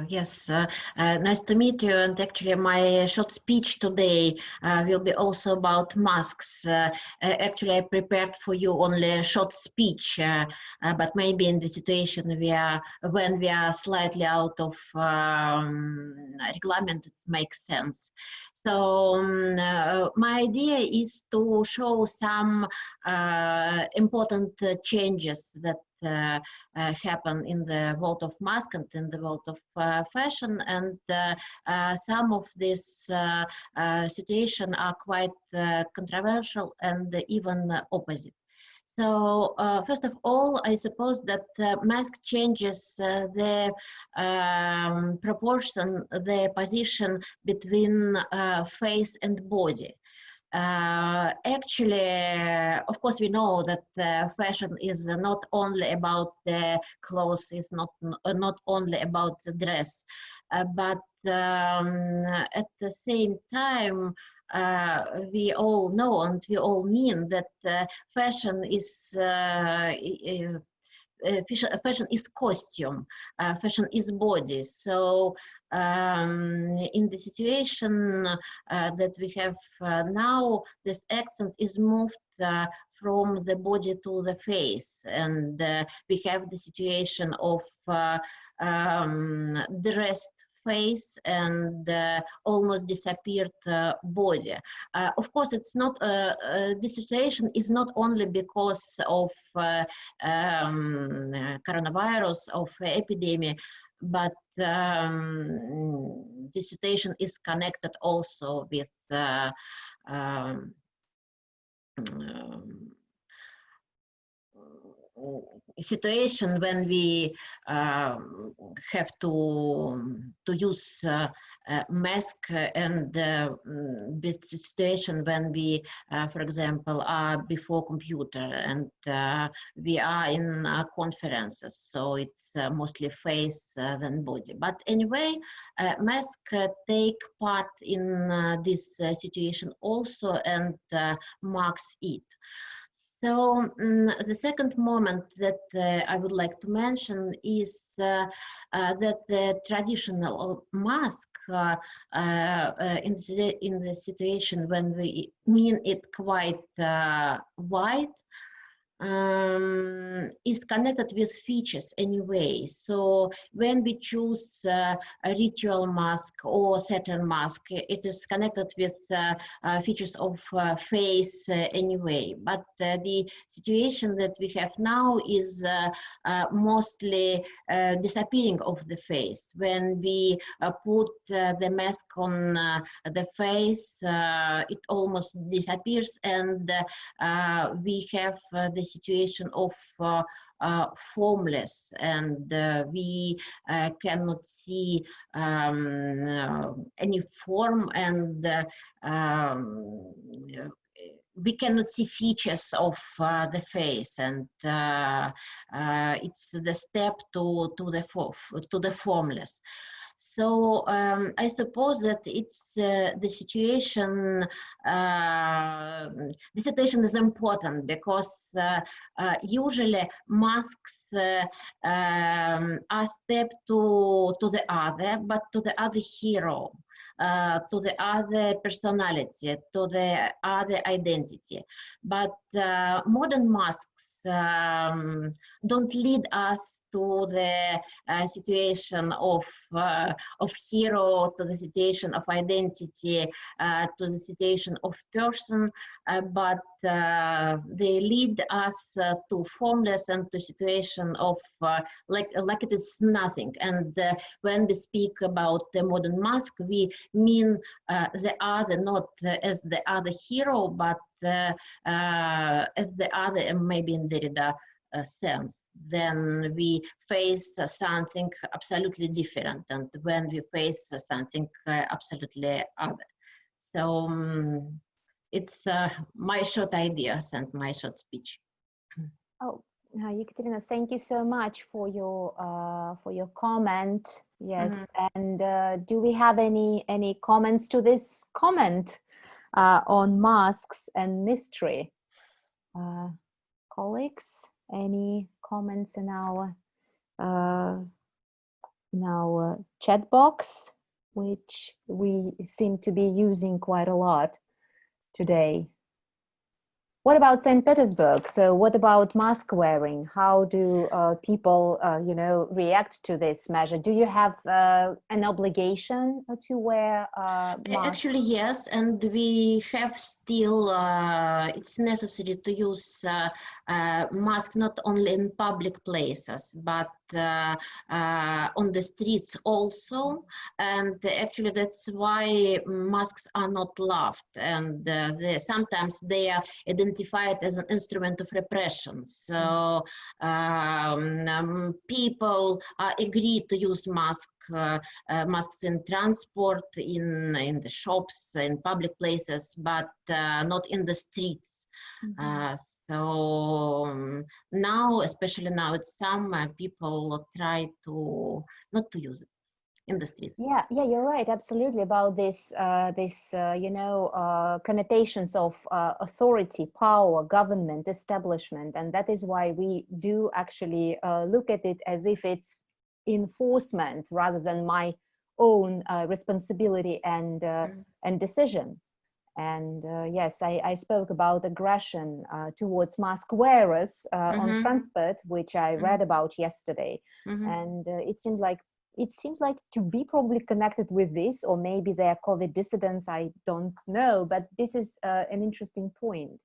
Yes, nice to meet you. And actually, my short speech today will be also about masks. Actually, I prepared for you only a short speech, but maybe in the situation when we are slightly out of reglement, it makes sense. So my idea is to show some important changes that happen in the world of mask and in the world of fashion, and some of these situations are quite controversial and even opposite. So first of all, I suppose that mask changes the proportion, the position between face and body. Actually, of course, we know that fashion is not only about the clothes, it's not only about the dress, but at the same time, we all know and we all mean that fashion is fashion is costume, fashion is body. So in the situation that we have now, this accent is moved from the body to the face, and we have the situation of dressed face and almost disappeared body. Of course, it's not this situation is not only because of coronavirus, of epidemic, but the situation is connected also with situation when we have to use mask, and with the situation when we, for example, are before computer and we are in conferences, so it's mostly face than body. But anyway, mask take part in this situation also and marks it. So the second moment that I would like to mention is that the traditional mask in the situation when we mean it quite wide, is connected with features anyway. So when we choose a ritual mask or Saturn mask, it is connected with features of face anyway. But the situation that we have now is mostly disappearing of the face. When we put the mask on the face, it almost disappears, and we have the situation of formless, and we cannot see any form, and we cannot see features of the face, and it's the step to the formless. So I suppose that it's the situation. The situation is important because usually masks are step to the other, but to the other hero, to the other personality, to the other identity. But modern masks don't lead us to the situation of hero, to the situation of identity, to the situation of person, but they lead us to formless and to situation of like it is nothing. And when we speak about the modern mask, we mean the other, not as the other hero, but as the other, and maybe in Derrida sense. Then we face something absolutely different, and when we face something absolutely other. So it's my short ideas and my short speech. Oh, Ekaterina, thank you so much for your comment. Yes, and do we have any comments to this comment on masks and mystery? Colleagues, any comments in our in our chat box, which we seem to be using quite a lot today. What about St. Petersburg? So what about mask wearing? How do people, react to this measure? Do you have an obligation to wear mask? Actually, yes, and we have still, it's necessary to use mask not only in public places, but on the streets also. And actually, that's why masks are not loved. And sometimes they are identified as an instrument of repression. So people agree to use masks in transport, in the shops, in public places, but not in the streets. So now, especially now it's summer, people try to not to use it in the streets. Yeah, you're right, absolutely, about this connotations of authority, power, government, establishment, and that is why we do actually look at it as if it's enforcement rather than my own responsibility and decision. And yes, I spoke about aggression towards mask wearers on transport, which I read about yesterday, and it seems like to be probably connected with this, or maybe they're COVID dissidents, I don't know, but this is an interesting point.